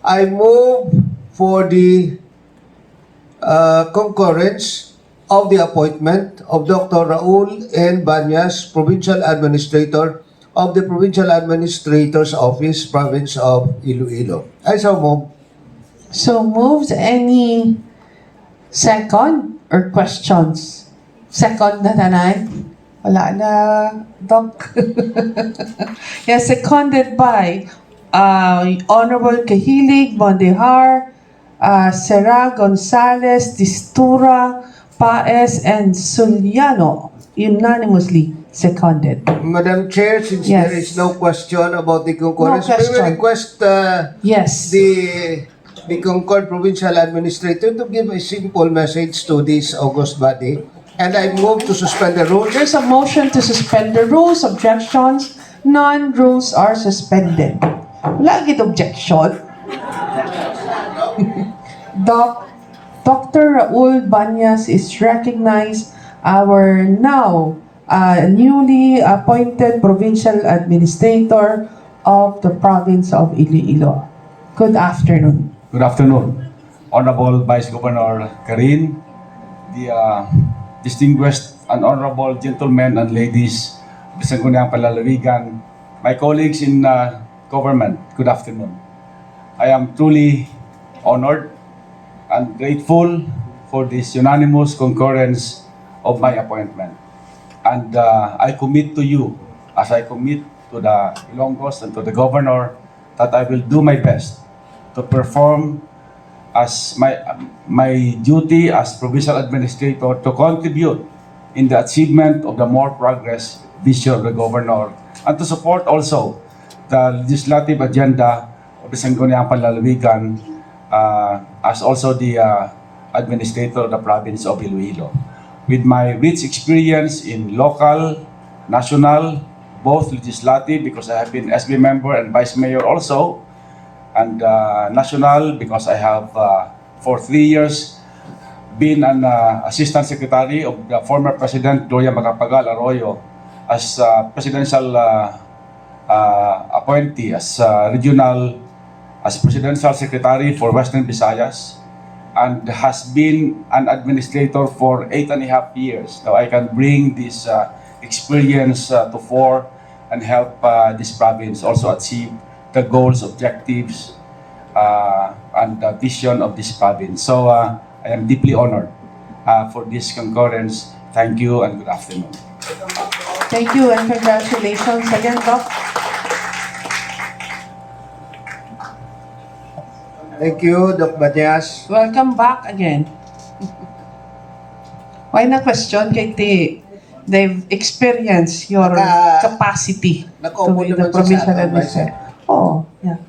I move for the concurrence of the appointment of Dr. Raul Banias, Provincial Administrator of the Provincial Administrator's Office, Province of Iloilo. I so move. So moved. Any second or questions? Second na tanan? Wala na, Doc. Yes, seconded by Honorable Kahilig, Mondehar, Serra, Gonzales, Distura, Paes, and Suliano. Unanimously seconded. Madam Chair, since Yes. there is no question about the concurrence, No we will question. request Yes. the concurred Provincial Administrator to give a simple message to this august body. And I move to suspend the rules. There's a motion to suspend the rules. Objections? None. Rules are suspended. Wala gid objection. Dr. Raul Banias is recognized, our now newly appointed Provincial Administrator of the Province of Iloilo. Good afternoon. Good afternoon, Honorable Vice Governor Karin, the distinguished and honorable gentlemen and ladies of the Sangguniang Panlalawigan, my colleagues in government, good afternoon. I am truly honored and grateful for this unanimous concurrence of my appointment. And I commit to you, as I commit to the Ilonggos and to the Governor, that I will do my best to perform as my duty as Provincial Administrator to contribute in the achievement of the more progress vision of the Governor and to support also the legislative agenda of the Sangguniang Panlalawigan as also the Administrator of the Province of Iloilo. With my rich experience in local, national, both legislative because I have been SB member and Vice Mayor also, and national because I have for 3 years been an Assistant Secretary of the former President Gloria Macapagal Arroyo as presidential appointee, as Presidential Secretary for Western Visayas, and has been an administrator for 8.5 years. So I can bring this experience to fore and help this province also achieve the goals, objectives, and the vision of this province. So I am deeply honored for this concurrence. Thank you and good afternoon. Thank you and congratulations again, Doc. Thank you, Doc Banias. Welcome back again. Why na question kay they've experienced your capacity to Nakaupo be the naman siya sa provincial atin, Vice. administrator. Oh, yeah.